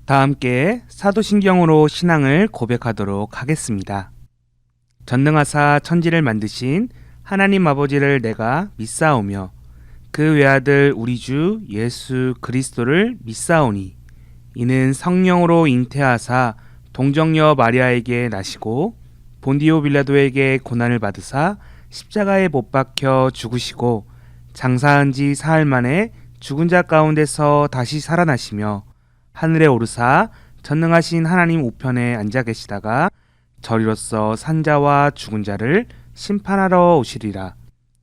다 함께 사도신경으로 신앙을 고백하도록 하겠습니다. 전능하사 천지를 만드신 하나님 아버지를 내가 믿사오며 그 외아들 우리 주 예수 그리스도를 믿사오니 이는 성령으로 잉태하사 동정녀 마리아에게 나시고 본디오 빌라도에게 고난을 받으사 십자가에 못 박혀 죽으시고 장사한 지 사흘 만에 죽은 자 가운데서 다시 살아나시며 하늘에 오르사 전능하신 하나님 우편에 앉아 계시다가 저리로서 산자와 죽은 자를 심판하러 오시리라.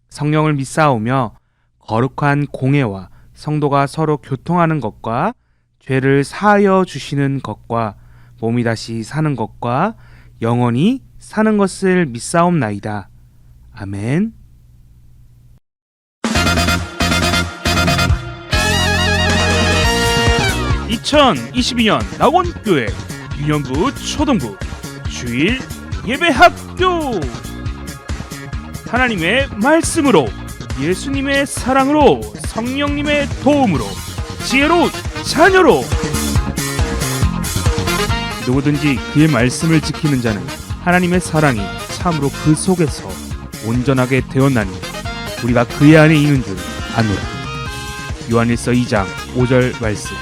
성령을 믿사오며 거룩한 공회와 성도가 서로 교통하는 것과 죄를 사하여 주시는 것과 몸이 다시 사는 것과 영원히 사는 것을 믿사옵나이다. 아멘. (2022년) 낙원교회 유년부 초등부 주일 예배학교. 하나님의 말씀으로, 예수님의 사랑으로, 성령님의 도움으로, 지혜로운 자녀로 누구든지 그의 말씀을 지키는 자는 하나님의 사랑이 참으로 그 속에서 온전하게 되었나니 우리가 그의 안에 있는 줄 아노라. 요한일서 2장 5절 말씀.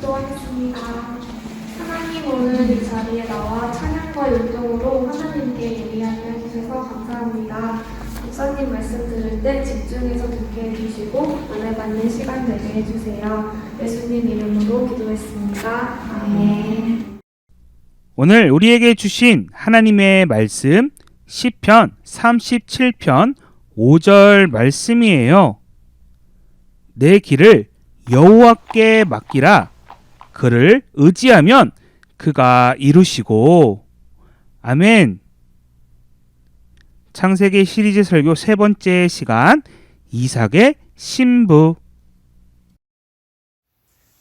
기도하겠습니다. 하나님, 오늘 이 자리에 나와 찬양과 율동으로 하나님께 예배하게 해주셔서 감사합니다. 목사님 말씀 들을 때 집중해서 듣게 해주시고 은혜 받는 시간 되게 해주세요. 예수님 이름으로 기도했습니다. 아멘. 오늘 우리에게 주신 하나님의 말씀 시편 37편 5절 말씀이에요. 내 길을 여호와께 맡기라. 그를 의지하면 그가 이루시고. 아멘. 창세기 시리즈 설교 세 번째 시간, 이삭의 신부.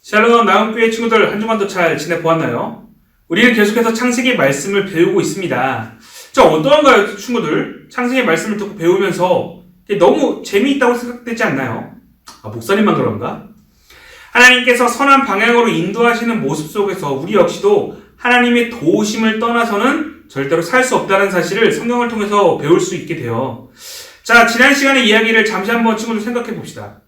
샬롬 나은교회 친구들, 한 주간도 잘 지내보았나요? 우리는 계속해서 창세기 말씀을 배우고 있습니다. 자, 어떠한가요, 친구들? 창세기 말씀을 듣고 배우면서 너무 재미있다고 생각되지 않나요? 목사님만 그런가? 하나님께서 선한 방향으로 인도하시는 모습 속에서 우리 역시도 하나님의 도우심을 떠나서는 절대로 살 수 없다는 사실을 성경을 통해서 배울 수 있게 돼요. 자, 지난 시간의 이야기를 잠시 한번 친구들 생각해 봅시다.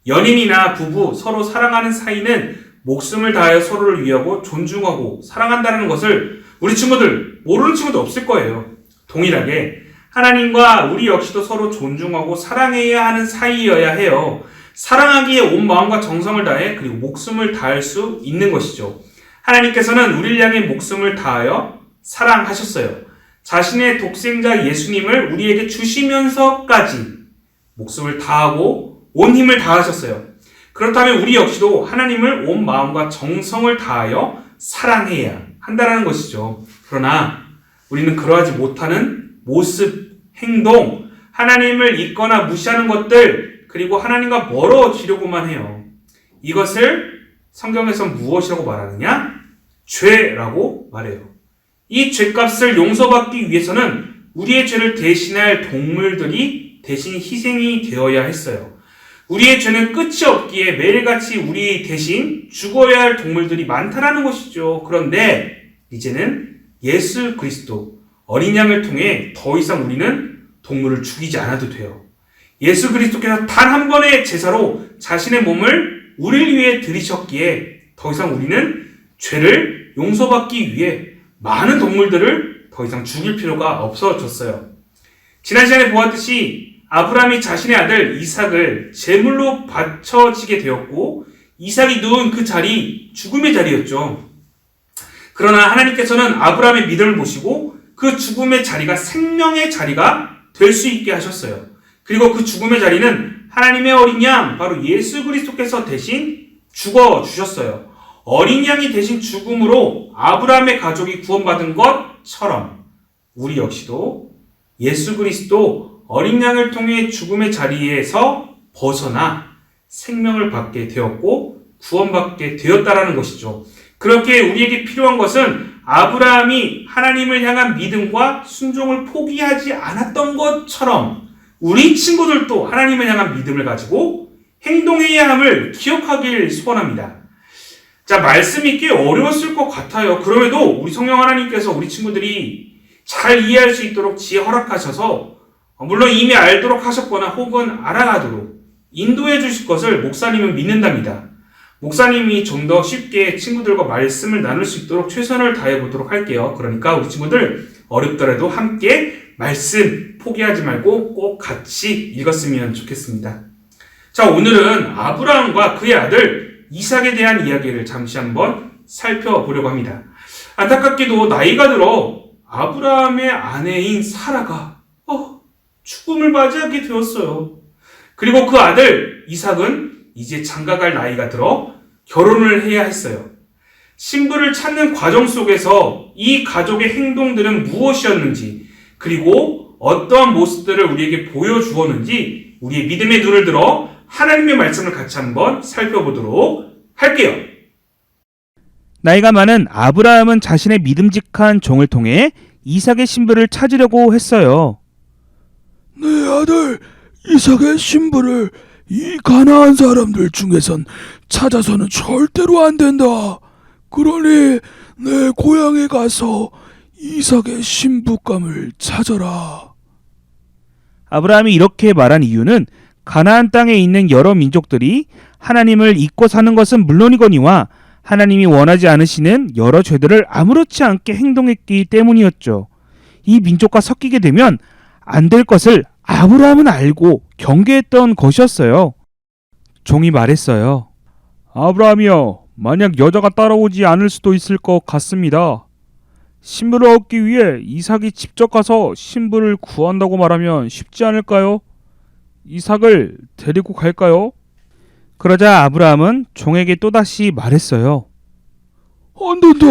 연인이나 부부, 서로 사랑하는 사이는 목숨을 다하여 서로를 위하고 존중하고 사랑한다는 것을 우리 친구들, 모르는 친구도 없을 거예요. 동일하게 하나님과 우리 역시도 서로 존중하고 사랑해야 하는 사이여야 해요. 사랑하기에 온 마음과 정성을 다해 그리고 목숨을 다할 수 있는 것이죠. 하나님께서는 우리를 향해 목숨을 다하여 사랑하셨어요. 자신의 독생자 예수님을 우리에게 주시면서까지 목숨을 다하고 온 힘을 다하셨어요. 그렇다면 우리 역시도 하나님을 온 마음과 정성을 다하여 사랑해야 한다는 것이죠. 그러나 우리는 그러하지 못하는 모습, 행동, 하나님을 잊거나 무시하는 것들, 그리고 하나님과 멀어지려고만 해요. 이것을 성경에서 무엇이라고 말하느냐? 죄라고 말해요. 이 죄값을 용서받기 위해서는 우리의 죄를 대신할 동물들이 대신 희생이 되어야 했어요. 우리의 죄는 끝이 없기에 매일같이 우리 대신 죽어야 할 동물들이 많다라는 것이죠. 그런데 이제는 예수 그리스도 어린 양을 통해 더 이상 우리는 동물을 죽이지 않아도 돼요. 예수 그리스도께서 단 한 번의 제사로 자신의 몸을 우리를 위해 들이셨기에 더 이상 우리는 죄를 용서받기 위해 많은 동물들을 더 이상 죽일 필요가 없어졌어요. 지난 시간에 보았듯이 아브라함이 자신의 아들 이삭을 제물로 바쳐지게 되었고 이삭이 누운 그 자리 죽음의 자리였죠. 그러나 하나님께서는 아브라함의 믿음을 보시고 그 죽음의 자리가 생명의 자리가 될 수 있게 하셨어요. 그리고 그 죽음의 자리는 하나님의 어린 양, 바로 예수 그리스도께서 대신 죽어주셨어요. 어린 양이 대신 죽음으로 아브라함의 가족이 구원받은 것처럼 우리 역시도 예수 그리스도 어린 양을 통해 죽음의 자리에서 벗어나 생명을 받게 되었고 구원받게 되었다라는 것이죠. 그렇게 우리에게 필요한 것은 아브라함이 하나님을 향한 믿음과 순종을 포기하지 않았던 것처럼 우리 친구들도 하나님을 향한 믿음을 가지고 행동해야 함을 기억하길 소원합니다. 자, 말씀이 꽤 어려웠을 것 같아요. 그럼에도 우리 성령 하나님께서 우리 친구들이 잘 이해할 수 있도록 지혜 허락하셔서 물론 이미 알도록 하셨거나 혹은 알아가도록 인도해 주실 것을 목사님은 믿는답니다. 목사님이 좀 더 쉽게 친구들과 말씀을 나눌 수 있도록 최선을 다해 보도록 할게요. 그러니까 우리 친구들 어렵더라도 함께 말씀 포기하지 말고 꼭 같이 읽었으면 좋겠습니다. 자, 오늘은 아브라함과 그의 아들 이삭에 대한 이야기를 잠시 한번 살펴보려고 합니다. 안타깝게도 나이가 들어 아브라함의 아내인 사라가 죽음을 맞이하게 되었어요. 그리고 그 아들 이삭은 이제 장가갈 나이가 들어 결혼을 해야 했어요. 신부를 찾는 과정 속에서 이 가족의 행동들은 무엇이었는지, 그리고 어떠한 모습들을 우리에게 보여주었는지 우리의 믿음의 눈을 들어 하나님의 말씀을 같이 한번 살펴보도록 할게요. 나이가 많은 아브라함은 자신의 믿음직한 종을 통해 이삭의 신부를 찾으려고 했어요. 내 아들 이삭의 신부를 이 가나안 사람들 중에선 찾아서는 절대로 안 된다. 그러니 내 고향에 가서 이삭의 신부감을 찾아라. 아브라함이 이렇게 말한 이유는 가나안 땅에 있는 여러 민족들이 하나님을 잊고 사는 것은 물론이거니와 하나님이 원하지 않으시는 여러 죄들을 아무렇지 않게 행동했기 때문이었죠. 이 민족과 섞이게 되면 안 될 것을 아브라함은 알고 경계했던 것이었어요. 종이 말했어요. 아브라함이여, 만약 여자가 따라오지 않을 수도 있을 것 같습니다. 신부를 얻기 위해 이삭이 직접 가서 신부를 구한다고 말하면 쉽지 않을까요? 이삭을 데리고 갈까요? 그러자 아브라함은 종에게 또다시 말했어요. 안 된다.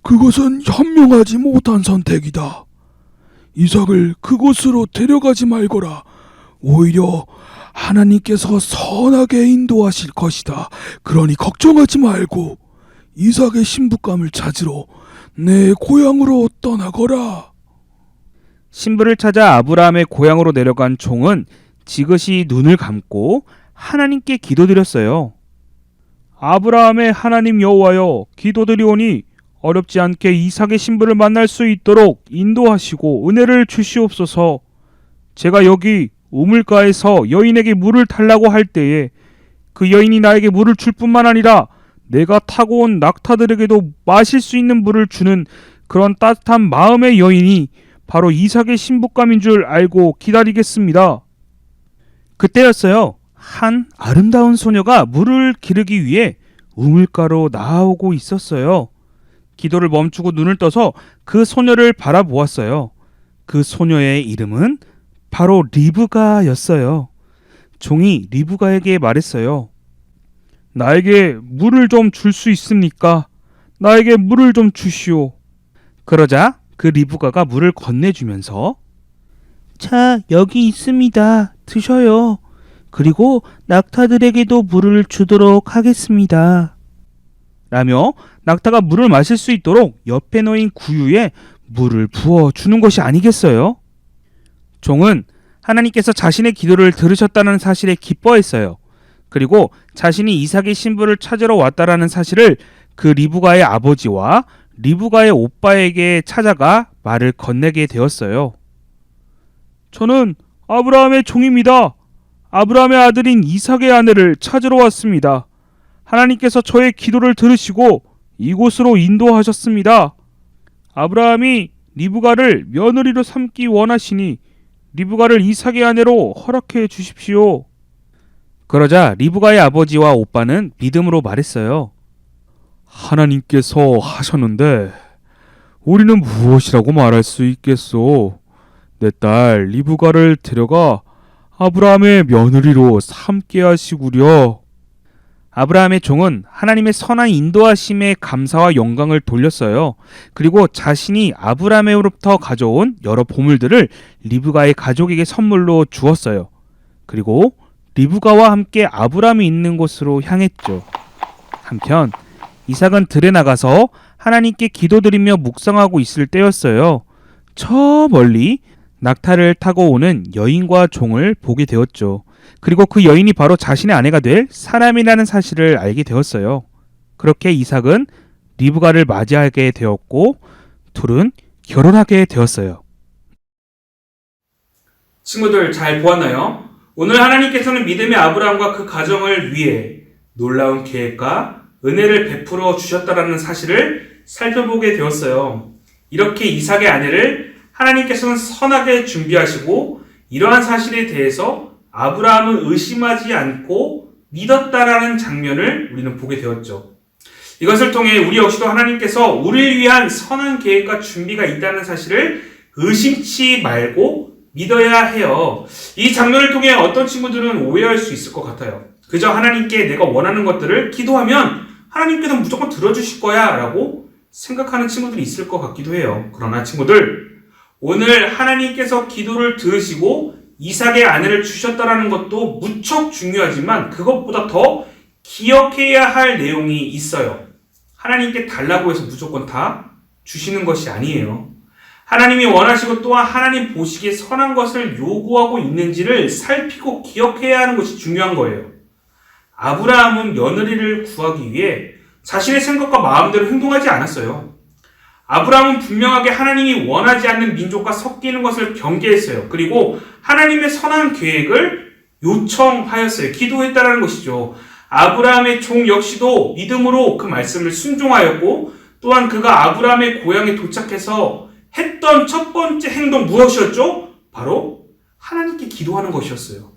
그것은 현명하지 못한 선택이다. 이삭을 그곳으로 데려가지 말거라. 오히려 하나님께서 선하게 인도하실 것이다. 그러니 걱정하지 말고 이삭의 신부감을 찾으러 내 고향으로 떠나거라. 신부를 찾아 아브라함의 고향으로 내려간 종은 지그시 눈을 감고 하나님께 기도드렸어요. 아브라함의 하나님 여호와여, 기도드리오니 어렵지 않게 이삭의 신부를 만날 수 있도록 인도하시고 은혜를 주시옵소서. 제가 여기 우물가에서 여인에게 물을 달라고 할 때에 그 여인이 나에게 물을 줄 뿐만 아니라 내가 타고 온 낙타들에게도 마실 수 있는 물을 주는 그런 따뜻한 마음의 여인이 바로 이삭의 신부감인 줄 알고 기다리겠습니다. 그때였어요. 한 아름다운 소녀가 물을 기르기 위해 우물가로 나아오고 있었어요. 기도를 멈추고 눈을 떠서 그 소녀를 바라보았어요. 그 소녀의 이름은 바로 리브가였어요. 종이 리브가에게 말했어요. 나에게 물을 좀 줄 수 있습니까? 나에게 물을 좀 주시오. 그러자 그 리브가가 물을 건네주면서 자, 여기 있습니다. 드셔요. 그리고 낙타들에게도 물을 주도록 하겠습니다. 라며 낙타가 물을 마실 수 있도록 옆에 놓인 구유에 물을 부어주는 것이 아니겠어요? 종은 하나님께서 자신의 기도를 들으셨다는 사실에 기뻐했어요. 그리고 자신이 이삭의 신부를 찾으러 왔다라는 사실을 그 리브가의 아버지와 리브가의 오빠에게 찾아가 말을 건네게 되었어요. 저는 아브라함의 종입니다. 아브라함의 아들인 이삭의 아내를 찾으러 왔습니다. 하나님께서 저의 기도를 들으시고 이곳으로 인도하셨습니다. 아브라함이 리브가를 며느리로 삼기 원하시니 리브가를 이삭의 아내로 허락해 주십시오. 그러자 리브가의 아버지와 오빠는 믿음으로 말했어요. 하나님께서 하셨는데 우리는 무엇이라고 말할 수 있겠소? 내 딸 리브가를 데려가 아브라함의 며느리로 삼게 하시구려. 아브라함의 종은 하나님의 선한 인도하심에 감사와 영광을 돌렸어요. 그리고 자신이 아브라함으로부터 가져온 여러 보물들을 리브가의 가족에게 선물로 주었어요. 그리고 리브가와 함께 아브라함이 있는 곳으로 향했죠. 한편 이삭은 들에 나가서 하나님께 기도드리며 묵상하고 있을 때였어요. 저 멀리 낙타를 타고 오는 여인과 종을 보게 되었죠. 그리고 그 여인이 바로 자신의 아내가 될 사람이라는 사실을 알게 되었어요. 그렇게 이삭은 리브가를 맞이하게 되었고 둘은 결혼하게 되었어요. 친구들 잘 보았나요? 오늘 하나님께서는 믿음의 아브라함과 그 가정을 위해 놀라운 계획과 은혜를 베풀어 주셨다라는 사실을 살펴보게 되었어요. 이렇게 이삭의 아내를 하나님께서는 선하게 준비하시고 이러한 사실에 대해서 아브라함은 의심하지 않고 믿었다라는 장면을 우리는 보게 되었죠. 이것을 통해 우리 역시도 하나님께서 우리를 위한 선한 계획과 준비가 있다는 사실을 의심치 말고 믿어야 해요. 이 장면을 통해 어떤 친구들은 오해할 수 있을 것 같아요. 그저 하나님께 내가 원하는 것들을 기도하면 하나님께서 무조건 들어주실 거야 라고 생각하는 친구들이 있을 것 같기도 해요. 그러나 친구들, 오늘 하나님께서 기도를 들으시고 이삭의 아내를 주셨다라는 것도 무척 중요하지만 그것보다 더 기억해야 할 내용이 있어요. 하나님께 달라고 해서 무조건 다 주시는 것이 아니에요. 하나님이 원하시고 또한 하나님 보시기에 선한 것을 요구하고 있는지를 살피고 기억해야 하는 것이 중요한 거예요. 아브라함은 며느리를 구하기 위해 자신의 생각과 마음대로 행동하지 않았어요. 아브라함은 분명하게 하나님이 원하지 않는 민족과 섞이는 것을 경계했어요. 그리고 하나님의 선한 계획을 요청하였어요. 기도했다라는 것이죠. 아브라함의 종 역시도 믿음으로 그 말씀을 순종하였고 또한 그가 아브라함의 고향에 도착해서 했던 첫 번째 행동 무엇이었죠? 바로 하나님께 기도하는 것이었어요.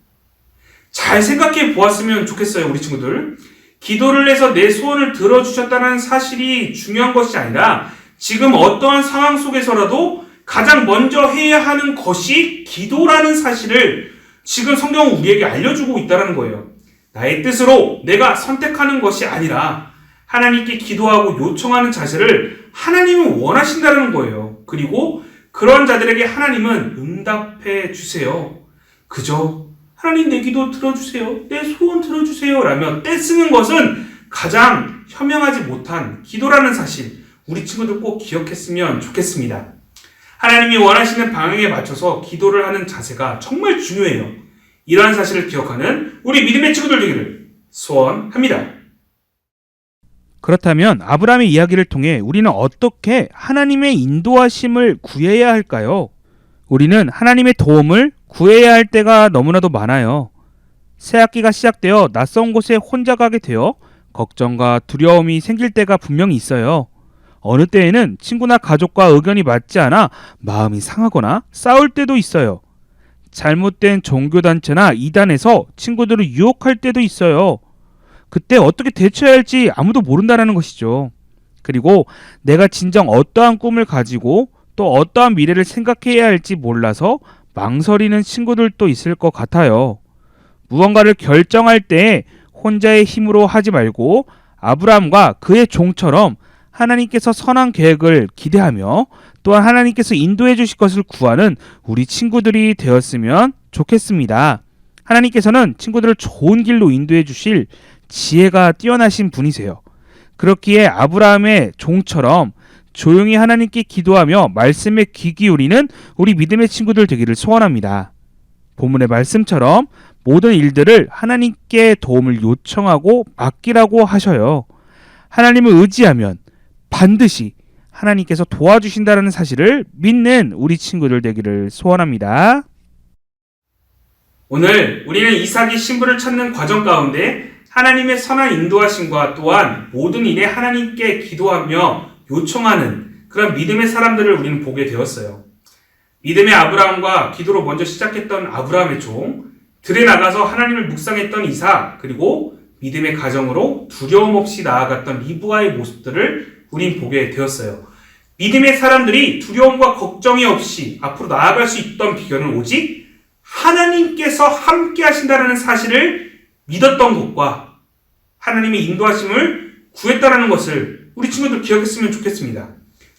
잘 생각해 보았으면 좋겠어요, 우리 친구들. 기도를 해서 내 소원을 들어주셨다는 사실이 중요한 것이 아니라 지금 어떠한 상황 속에서라도 가장 먼저 해야 하는 것이 기도라는 사실을 지금 성경은 우리에게 알려주고 있다는 거예요. 나의 뜻으로 내가 선택하는 것이 아니라 하나님께 기도하고 요청하는 자세를 하나님은 원하신다는 거예요. 그리고 그런 자들에게 하나님은 응답해 주세요. 그저 하나님 내 기도 들어주세요. 내 소원 들어주세요. 라며 떼쓰는 것은 가장 현명하지 못한 기도라는 사실, 우리 친구들 꼭 기억했으면 좋겠습니다. 하나님이 원하시는 방향에 맞춰서 기도를 하는 자세가 정말 중요해요. 이러한 사실을 기억하는 우리 믿음의 친구들 되기를 소원합니다. 그렇다면 아브라함의 이야기를 통해 우리는 어떻게 하나님의 인도하심을 구해야 할까요? 우리는 하나님의 도움을 구해야 할 때가 너무나도 많아요. 새학기가 시작되어 낯선 곳에 혼자 가게 되어 걱정과 두려움이 생길 때가 분명히 있어요. 어느 때에는 친구나 가족과 의견이 맞지 않아 마음이 상하거나 싸울 때도 있어요. 잘못된 종교단체나 이단에서 친구들을 유혹할 때도 있어요. 그때 어떻게 대처해야 할지 아무도 모른다는 것이죠. 그리고 내가 진정 어떠한 꿈을 가지고 또 어떠한 미래를 생각해야 할지 몰라서 망설이는 친구들도 있을 것 같아요. 무언가를 결정할 때 혼자의 힘으로 하지 말고 아브라함과 그의 종처럼 하나님께서 선한 계획을 기대하며 또한 하나님께서 인도해 주실 것을 구하는 우리 친구들이 되었으면 좋겠습니다. 하나님께서는 친구들을 좋은 길로 인도해 주실 지혜가 뛰어나신 분이세요. 그렇기에 아브라함의 종처럼 조용히 하나님께 기도하며 말씀에 귀 기울이는 우리 믿음의 친구들 되기를 소원합니다. 본문의 말씀처럼 모든 일들을 하나님께 도움을 요청하고 맡기라고 하셔요. 하나님을 의지하면 반드시 하나님께서 도와주신다는 사실을 믿는 우리 친구들 되기를 소원합니다. 오늘 우리는 이삭이 신부를 찾는 과정 가운데 하나님의 선한 인도하심과 또한 모든 일에 하나님께 기도하며 요청하는 그런 믿음의 사람들을 우리는 보게 되었어요. 믿음의 아브라함과 기도로 먼저 시작했던 아브라함의 종, 들에 나가서 하나님을 묵상했던 이삭, 그리고 믿음의 가정으로 두려움 없이 나아갔던 리브가의 모습들을 우린 보게 되었어요. 믿음의 사람들이 두려움과 걱정이 없이 앞으로 나아갈 수 있던 비결은 오직 하나님께서 함께 하신다는 사실을 믿었던 것과 하나님의 인도하심을 구했다는 것을 우리 친구들 기억했으면 좋겠습니다.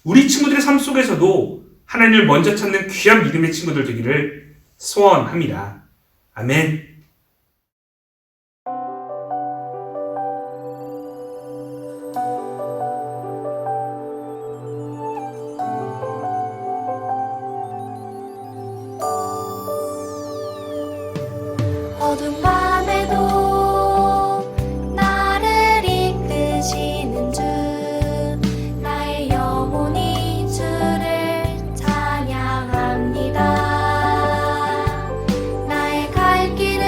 우리 친구들의 삶 속에서도 하나님을 먼저 찾는 귀한 믿음의 친구들 되기를 소원합니다. 아멘. 어두운 밤에도 나를 이끄시는 주, 나의 영혼이 주를 찬양합니다. 나의 갈 길을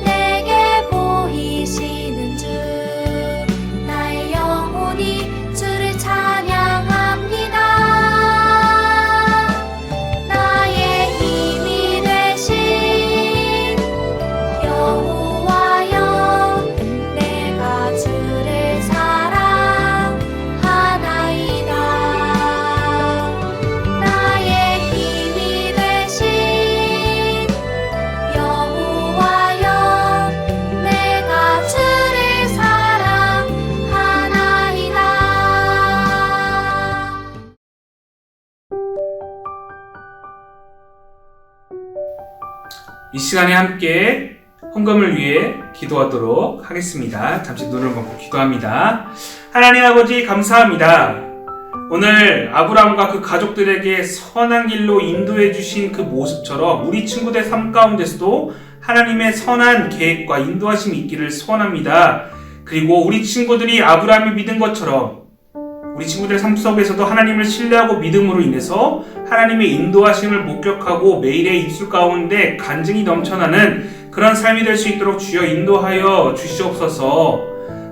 내게 보이시는 주, 나의 영혼이 주를 찬양합니다. 나의 힘이 되신 여호와여, 내가 주를 사랑하나이다. 나의 힘이 되신 여호와여, 내가 주를 사랑하나이다. 이 시간에 함께 헌금을 위해 기도하도록 하겠습니다. 잠시 눈을 감고 기도합니다. 하나님 아버지 감사합니다. 오늘 아브라함과 그 가족들에게 선한 길로 인도해 주신 그 모습처럼 우리 친구들 삶 가운데서도 하나님의 선한 계획과 인도하심이 있기를 소원합니다. 그리고 우리 친구들이 아브라함이 믿은 것처럼 우리 친구들의 삶 속에서도 하나님을 신뢰하고 믿음으로 인해서 하나님의 인도하심을 목격하고 매일의 입술 가운데 간증이 넘쳐나는 그런 삶이 될 수 있도록 주여 인도하여 주시옵소서.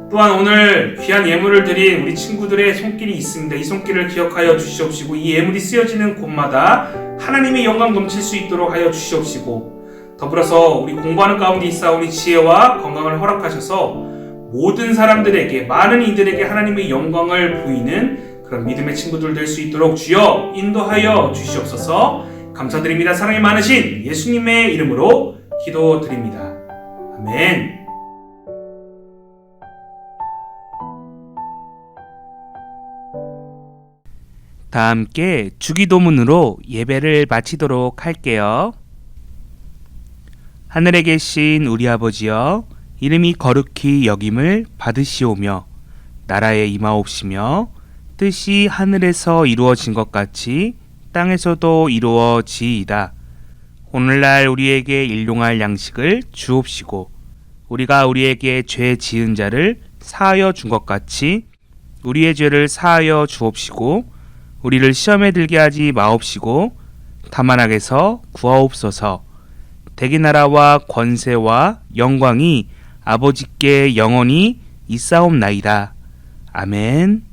또한 오늘 귀한 예물을 드린 우리 친구들의 손길이 있습니다. 이 손길을 기억하여 주시옵시고 이 예물이 쓰여지는 곳마다 하나님의 영광 넘칠 수 있도록 하여 주시옵시고 더불어서 우리 공부하는 가운데 있사오니 지혜와 건강을 허락하셔서 모든 사람들에게 많은 이들에게 하나님의 영광을 보이는 그런 믿음의 친구들 될 수 있도록 주여 인도하여 주시옵소서. 감사드립니다. 사랑이 많으신 예수님의 이름으로 기도드립니다. 아멘. 다 함께 주기도문으로 예배를 마치도록 할게요. 하늘에 계신 우리 아버지여, 이름이 거룩히 여김을 받으시오며 나라에 임하옵시며 뜻이 하늘에서 이루어진 것 같이 땅에서도 이루어지이다. 오늘날 우리에게 일용할 양식을 주옵시고 우리가 우리에게 죄 지은 자를 사하여 준 것 같이 우리의 죄를 사하여 주옵시고 우리를 시험에 들게 하지 마옵시고 다만 악에서 구하옵소서. 대개 나라와 권세와 영광이 아버지께 영원히 있사옵나이다. 아멘.